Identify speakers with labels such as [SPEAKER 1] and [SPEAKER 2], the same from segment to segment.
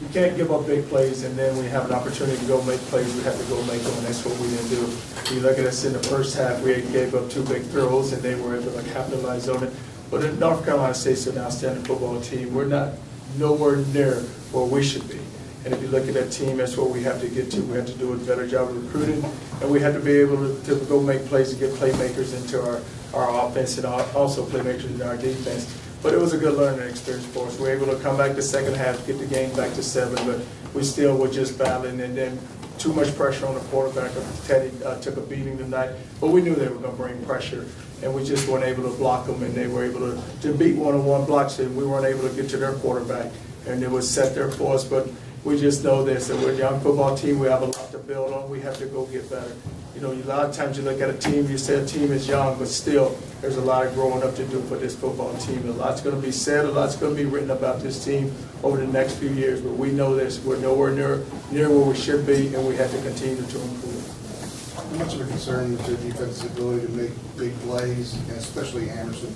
[SPEAKER 1] you can't give up big plays, and then when you have an opportunity to go make plays, we have to go make them, and that's what we didn't do. You look at us in the first half, we gave up 2 big throws, and they were able to capitalize on it. But in North Carolina State's an outstanding football team. We're not nowhere near where we should be. And if you look at that team, that's what we have to get to. We have to do a better job of recruiting, and we have to be able to go make plays and get playmakers into our offense and also playmakers in our defense. But it was a good learning experience for us. We were able to come back the second half, get the game back to 7, but we still were just battling, and then too much pressure on the quarterback. Teddy took a beating tonight, but we knew they were going to bring pressure, and we just weren't able to block them, and they were able to beat one-on-one blocks, and we weren't able to get to their quarterback, and it was set there for us. But we just know this, that we're a young football team. We have a lot to build on. We have to go get better. You know, a lot of times you look at a team, you say a team is young, but still there's a lot of growing up to do for this football team. A lot's going to be said, a lot's going to be written about this team over the next few years, but we know this. We're nowhere near where we should be, and we have to continue to improve.
[SPEAKER 2] How much of a concern is your defense's ability to make big plays, and especially Anderson?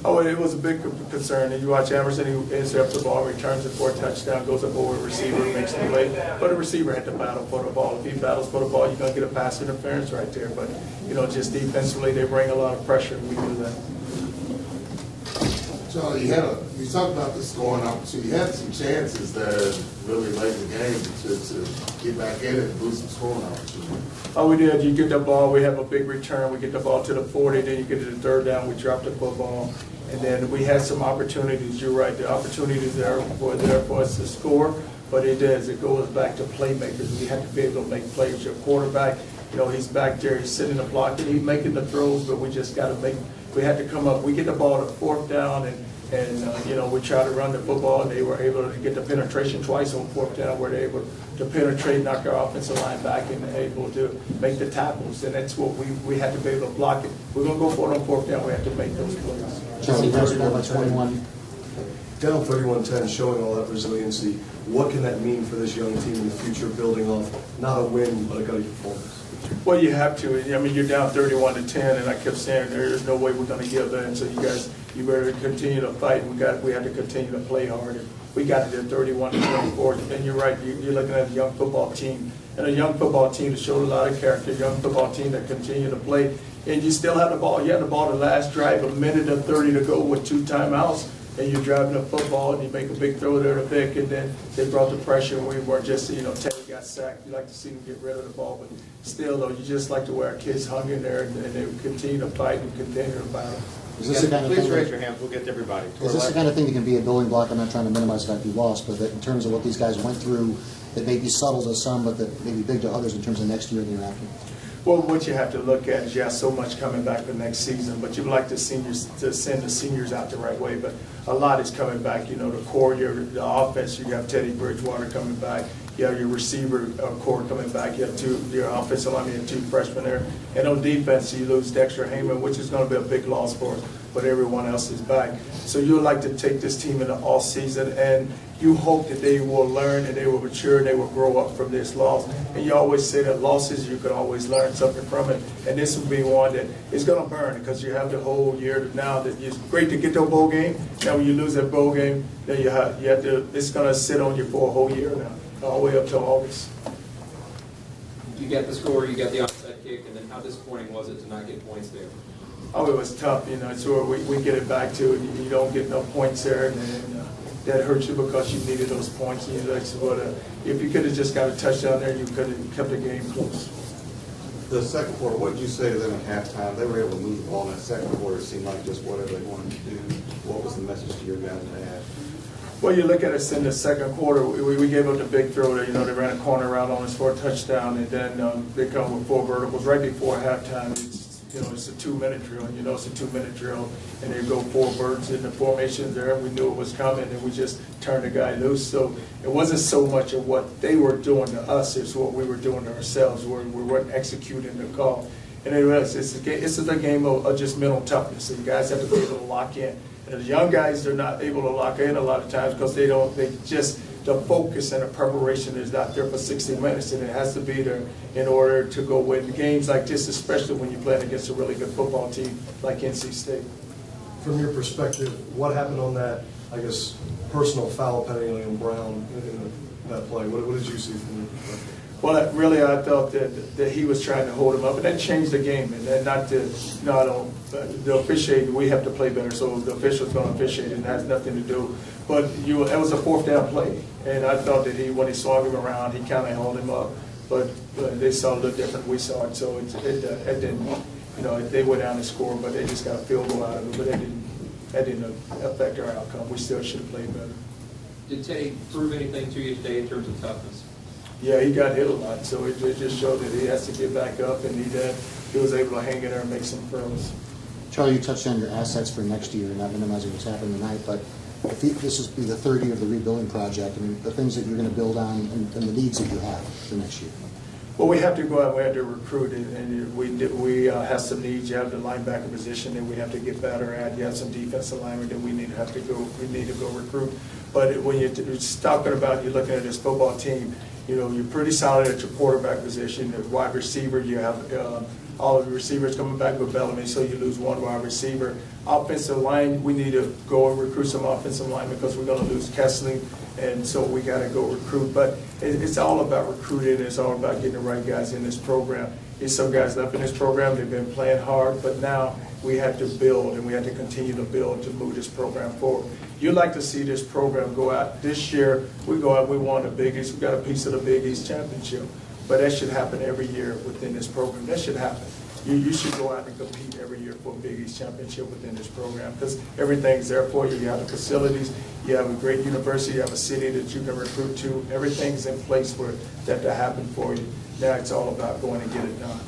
[SPEAKER 1] Oh, it was a big concern. And you watch Emerson, he intercepts the ball, returns it for a touchdown, goes up over a receiver, makes the play. But the receiver had to battle for the ball. If he battles for the ball, you're going to get a pass interference right there. But, you know, just defensively, they bring a lot of pressure, and we do that.
[SPEAKER 3] So you talked about the scoring opportunity. You had some chances there really late in the game to get back in it and boost some scoring opportunity.
[SPEAKER 1] Oh, we did. You get the ball, we have a big return. We get the ball to the 40, then you get to the third down, we drop the football. And then we had some opportunities. You're right. The opportunities there for us to score, but it goes back to playmakers. We have to be able to make plays. Your quarterback, you know, he's back there, he's sitting in the block, and he's making the throws, but we just got to we had to come up. We get the ball to 4th down, and you know, we try to run the football, and they were able to get the penetration twice on 4th down, where they were able to penetrate, knock our offensive line back, and able to make the tackles. And that's what we had to be able to block it. We're going to go for it on 4th down. We have to make those plays.
[SPEAKER 4] Charlie, down by 21.
[SPEAKER 5] Down 31-10, showing all that resiliency. What can that mean for this young team in the future, building off not a win, but a good performance?
[SPEAKER 1] Well, you have to. I mean, you're down 31-10, and I kept saying there's no way we're going to give in. So you better continue to fight. We have to continue to play hard. And we got it at 31-24. And you're right. You're looking at a young football team, and a young football team that showed a lot of character. A young football team that continue to play, and you still have the ball. You had the ball the last drive, 1:30 to go with 2 timeouts. And you're driving the football, and you make a big throw there to Vic, and then they brought the pressure, and we weren't just, you know, Teddy got sacked. You like to see them get rid of the ball, but still, though, you just like to where our kids hung in there, and they would continue to fight and continue to battle.
[SPEAKER 4] Is this the kind of
[SPEAKER 6] Please
[SPEAKER 4] thing
[SPEAKER 6] raise your hands, we'll get to everybody.
[SPEAKER 4] Is this the kind of thing that can be a building block? I'm not trying to minimize the fact we lost, but that in terms of what these guys went through, that may be subtle to some, but that may be big to others in terms of next year and the year after?
[SPEAKER 1] Well, what you have to look at is you have so much coming back the next season, but you'd like the seniors to send the seniors out the right way. But a lot is coming back. You know, the core, the offense. You have Teddy Bridgewater coming back. You have your receiver core coming back. You have your offensive line. You have 2 freshmen there. And on defense, you lose Dexter Heyman, which is going to be a big loss for us. But everyone else is back. So you'd like to take this team in the off season, and you hope that they will learn and they will mature and they will grow up from this loss. And you always say that losses, you can always learn something from it. And this will be one that is going to burn because you have the whole year now. That it's great to get to a bowl game. Now when you lose that bowl game, then you have to. It's going to sit on you for a whole year now, all the way up till August.
[SPEAKER 6] You get the score, you get the onside kick, and then how disappointing was it to not get points there?
[SPEAKER 1] Oh, it was tough. You know, so we get it back to it. You don't get no points there, and that hurts you because you needed those points. You know, but if you could have just got a touchdown there, you could have kept the game close.
[SPEAKER 3] The second quarter, what did you say to them at halftime? They were able to move the ball in that second quarter. It seemed like just whatever they wanted to do. What was the message to your guys in the half?
[SPEAKER 1] Well, you look at us in the second quarter, we gave up the big throw there. You know, they ran a corner route on us for a touchdown, and then they come with 4 verticals right before halftime. It's a 2-minute drill, and it's a 2-minute drill, and they go 4 birds in the formation there, and we knew it was coming, and we just turned the guy loose. So it wasn't so much of what they were doing to us, it's what we were doing to ourselves, where we weren't executing the call. And it's a game of just mental toughness, and you guys have to be able to lock in. And the young guys, they're not able to lock in a lot of times because the focus and the preparation is not there for 60 minutes, and it has to be there in order to go win games like this, especially when you're playing against a really good football team like NC State.
[SPEAKER 5] From your perspective, what happened on that I guess, personal foul penalty on Brown in that play. What did you see from the?
[SPEAKER 1] Well, really, I thought that he was trying to hold him up, and that changed the game. And then not to, I don't, the officiating, we have to play better, so the official's going to officiate, and it has nothing to do. But it was a fourth down play, and I thought that when he swung him around, he kind of held him up. But they saw it a little different. We saw it, so it didn't, they went down and scored, but they just got a field goal out of it. But that didn't affect our outcome. We still should have played better.
[SPEAKER 6] Did Teddy prove anything to you today in terms of toughness?
[SPEAKER 1] Yeah, he got hit a lot, so it just showed that he has to get back up, and he was able to hang in there and make some throws.
[SPEAKER 4] Charlie, you touched on your assets for next year, not minimizing what's happening tonight, but if this is the third year of the rebuilding project, I mean, the things that you're going to build on and the needs that you have for next year.
[SPEAKER 1] Well, we have to go out, we have to recruit, and we have some needs. You have the linebacker position that we have to get better at. You have some defensive linemen that we need to go recruit. But when you're talking about, you're looking at this football team, you're pretty solid at your quarterback position. The wide receiver, you have all of the receivers coming back with Bellamy, so you lose one wide receiver. Offensive line, we need to go and recruit some offensive line because we're going to lose Kessling, and so we got to go recruit. But it's all about recruiting. It's all about getting the right guys in this program. There's some guys left in this program. They've been playing hard, but now we have to build, and we have to continue to build to move this program forward. You'd like to see this program go out. This year, we go out, we won the Big East. We got a piece of the Big East championship. But that should happen every year within this program. That should happen. You should go out and compete every year for a Big East championship within this program because everything's there for you. You have the facilities. You have a great university. You have a city that you can recruit to. Everything's in place for that to happen for you. Now it's all about going and get it done.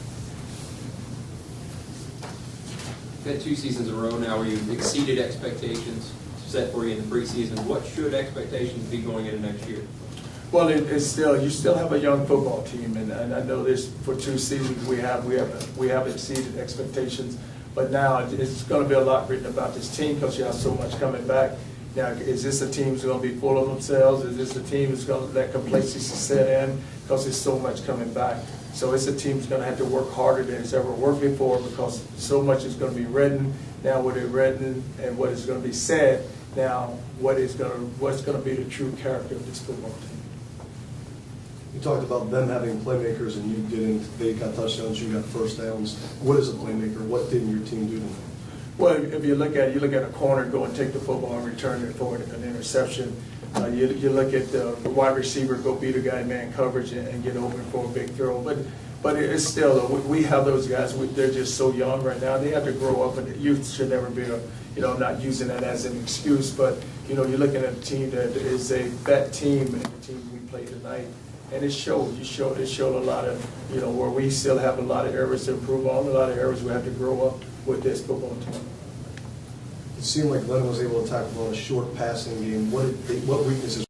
[SPEAKER 6] You've had 2 seasons in a row now where you've exceeded expectations set for you in the preseason. What should expectations be going into next year?
[SPEAKER 1] Well, it's still, you still have a young football team, and I know this for 2 seasons we have exceeded expectations, but now it's going to be a lot written about this team because you have so much coming back. Now, is this a team that's going to be full of themselves? Is this a team that's going to let complacency set in because there's so much coming back? So it's a team that's going to have to work harder than it's ever worked before because so much is going to be written. Now, what is written and what is going to be said. Now, what's going to be the true character of this football team?
[SPEAKER 5] You talked about them having playmakers and you didn't. They got touchdowns, you got first downs. What is a playmaker? What didn't your team do tonight?
[SPEAKER 1] Well, if you look at a corner go and take the football and return it for an interception. You look at the wide receiver go beat a guy in man coverage and get open for a big throw. But it's still, we have those guys. They're just so young right now. They have to grow up, and youth should never be I'm not using that as an excuse, but you're looking at a team that is a vet team, and the team we played tonight. And it showed. It showed a lot of, where we still have a lot of areas to improve on, a lot of areas we have to grow up with this football team.
[SPEAKER 5] It seemed like Glenn was able to tackle on a short passing game. What weaknesses